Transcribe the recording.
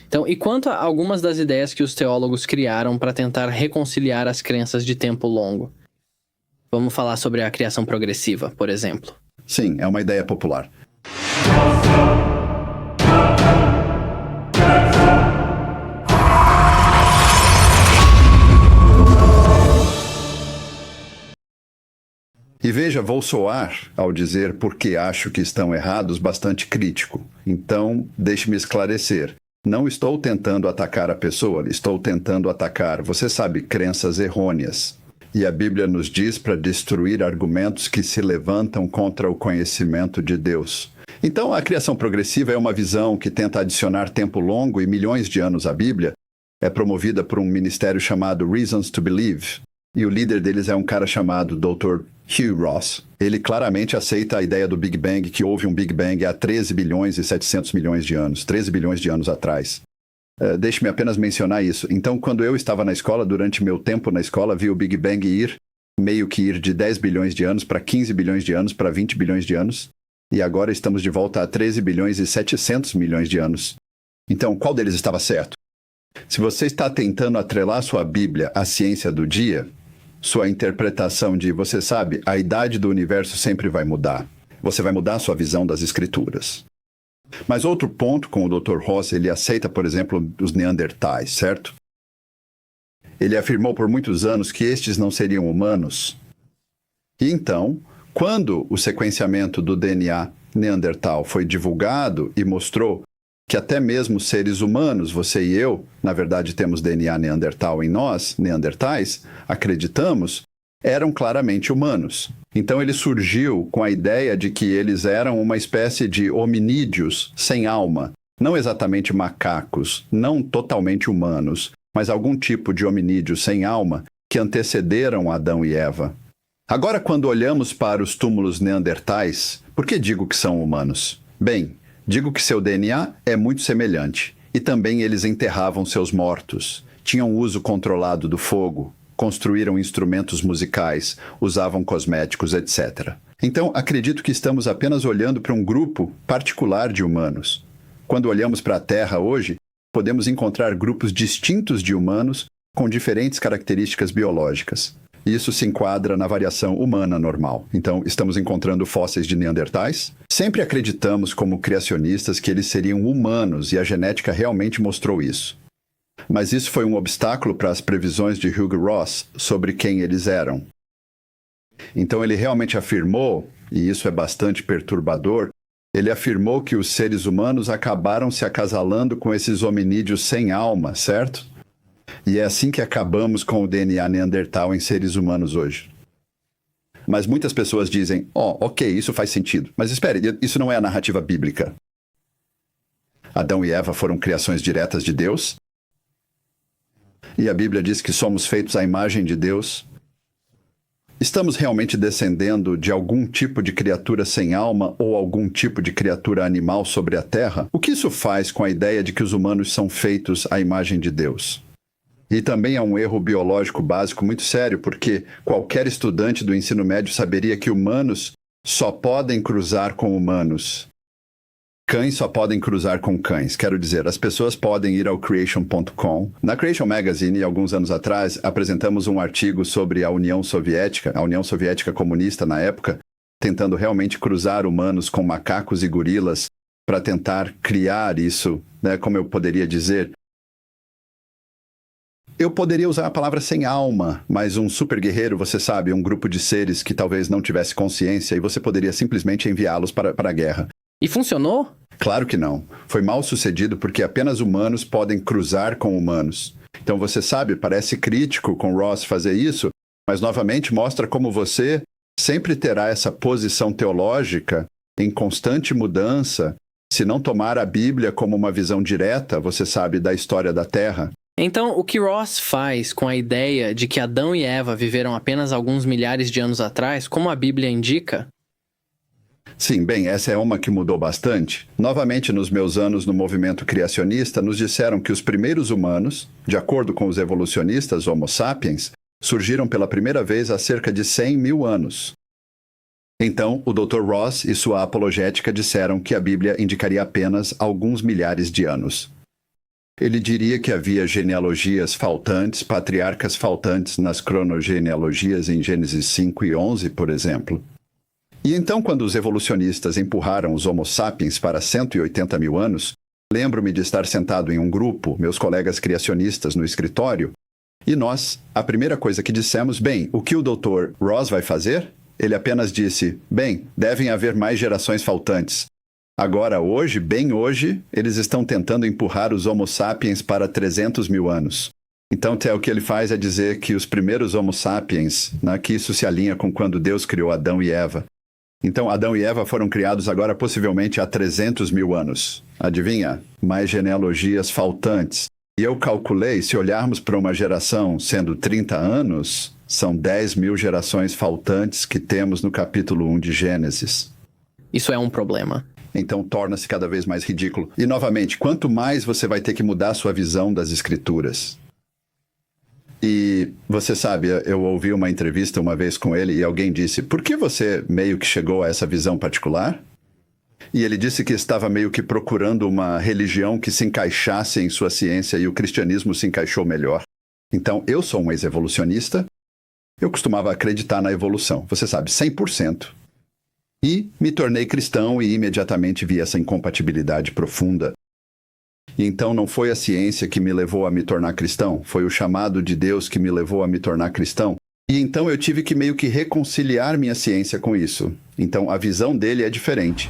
Então, e quanto a algumas das ideias que os teólogos criaram para tentar reconciliar as crenças de tempo longo? Vamos falar sobre a criação progressiva, por exemplo. Sim, é uma ideia popular. E veja, vou soar, ao dizer porque acho que estão errados, bastante crítico. Então, deixe-me esclarecer. Não estou tentando atacar a pessoa, estou tentando atacar, você sabe, crenças errôneas. E a Bíblia nos diz para destruir argumentos que se levantam contra o conhecimento de Deus. Então, a criação progressiva é uma visão que tenta adicionar tempo longo e milhões de anos à Bíblia. É promovida por um ministério chamado Reasons to Believe. E o líder deles é um cara chamado Dr. Hugh Ross. Ele claramente aceita a ideia do Big Bang, que houve um Big Bang há 13 bilhões e 700 milhões de anos, 13 bilhões de anos atrás. Deixe-me apenas mencionar isso. Então, quando eu estava na escola, durante meu tempo na escola, vi o Big Bang meio que ir de 10 bilhões de anos para 15 bilhões de anos, para 20 bilhões de anos. E agora estamos de volta a 13 bilhões e 700 milhões de anos. Então, qual deles estava certo? Se você está tentando atrelar sua Bíblia à ciência do dia, sua interpretação de, você sabe, a idade do universo sempre vai mudar. Você vai mudar a sua visão das escrituras. Mas outro ponto com o Dr. Ross, ele aceita, por exemplo, os neandertais, certo? Ele afirmou por muitos anos que estes não seriam humanos. E então, quando o sequenciamento do DNA neandertal foi divulgado e mostrou que até mesmo seres humanos, você e eu, na verdade temos DNA neandertal em nós, neandertais, acreditamos, eram claramente humanos. Então ele surgiu com a ideia de que eles eram uma espécie de hominídeos sem alma, não exatamente macacos, não totalmente humanos, mas algum tipo de hominídeo sem alma que antecederam Adão e Eva. Agora, quando olhamos para os túmulos neandertais, por que digo que são humanos? Bem, digo que seu DNA é muito semelhante. E também eles enterravam seus mortos, tinham uso controlado do fogo, construíram instrumentos musicais, usavam cosméticos, etc. Então, acredito que estamos apenas olhando para um grupo particular de humanos. Quando olhamos para a Terra hoje, podemos encontrar grupos distintos de humanos com diferentes características biológicas. Isso se enquadra na variação humana normal. Então, estamos encontrando fósseis de neandertais. Sempre acreditamos, como criacionistas, que eles seriam humanos, e a genética realmente mostrou isso. Mas isso foi um obstáculo para as previsões de Hugh Ross sobre quem eles eram. Então, ele realmente afirmou, e isso é bastante perturbador, ele afirmou que os seres humanos acabaram se acasalando com esses hominídeos sem alma, certo? E é assim que acabamos com o DNA neandertal em seres humanos hoje. Mas muitas pessoas dizem, ok, isso faz sentido. Mas espere, isso não é a narrativa bíblica. Adão e Eva foram criações diretas de Deus. E a Bíblia diz que somos feitos à imagem de Deus. Estamos realmente descendendo de algum tipo de criatura sem alma ou algum tipo de criatura animal sobre a Terra? O que isso faz com a ideia de que os humanos são feitos à imagem de Deus? E também é um erro biológico básico muito sério, porque qualquer estudante do ensino médio saberia que humanos só podem cruzar com humanos. Cães só podem cruzar com cães. Quero dizer, as pessoas podem ir ao Creation.com. Na Creation Magazine, alguns anos atrás, apresentamos um artigo sobre a União Soviética comunista na época, tentando realmente cruzar humanos com macacos e gorilas para tentar criar isso, como eu poderia dizer. Eu poderia usar a palavra sem alma, mas um super guerreiro, você sabe, um grupo de seres que talvez não tivesse consciência e você poderia simplesmente enviá-los para a guerra. E funcionou? Claro que não. Foi mal sucedido porque apenas humanos podem cruzar com humanos. Então você sabe, parece crítico com Ross fazer isso, mas novamente mostra como você sempre terá essa posição teológica em constante mudança, se não tomar a Bíblia como uma visão direta, você sabe, da história da Terra. Então, o que Ross faz com a ideia de que Adão e Eva viveram apenas alguns milhares de anos atrás, como a Bíblia indica? Sim, bem, essa é uma que mudou bastante. Novamente, nos meus anos no movimento criacionista, nos disseram que os primeiros humanos, de acordo com os evolucionistas Homo sapiens, surgiram pela primeira vez há cerca de 100 mil anos. Então, o Dr. Ross e sua apologética disseram que a Bíblia indicaria apenas alguns milhares de anos. Ele diria que havia genealogias faltantes, patriarcas faltantes nas cronogenealogias em Gênesis 5 e 11, por exemplo. E então, quando os evolucionistas empurraram os Homo sapiens para 180 mil anos, lembro-me de estar sentado em um grupo, meus colegas criacionistas no escritório, e nós, a primeira coisa que dissemos, bem, o que o Dr. Ross vai fazer? Ele apenas disse, bem, devem haver mais gerações faltantes. Agora, hoje, bem hoje, eles estão tentando empurrar os Homo sapiens para 300 mil anos. Então, o que ele faz é dizer que os primeiros Homo sapiens, que isso se alinha com quando Deus criou Adão e Eva. Então, Adão e Eva foram criados agora possivelmente há 300 mil anos. Adivinha? Mais genealogias faltantes. E eu calculei, se olharmos para uma geração sendo 30 anos, são 10 mil gerações faltantes que temos no capítulo 1 de Gênesis. Isso é um problema. Então torna-se cada vez mais ridículo. E, novamente, quanto mais você vai ter que mudar a sua visão das Escrituras. E você sabe, eu ouvi uma entrevista uma vez com ele e alguém disse, por que você meio que chegou a essa visão particular? E ele disse que estava meio que procurando uma religião que se encaixasse em sua ciência e o cristianismo se encaixou melhor. Então, eu sou um ex-evolucionista, eu costumava acreditar na evolução, você sabe, 100%. E me tornei cristão e imediatamente vi essa incompatibilidade profunda. E então não foi a ciência que me levou a me tornar cristão, foi o chamado de Deus que me levou a me tornar cristão. E então eu tive que meio que reconciliar minha ciência com isso. Então a visão dele é diferente.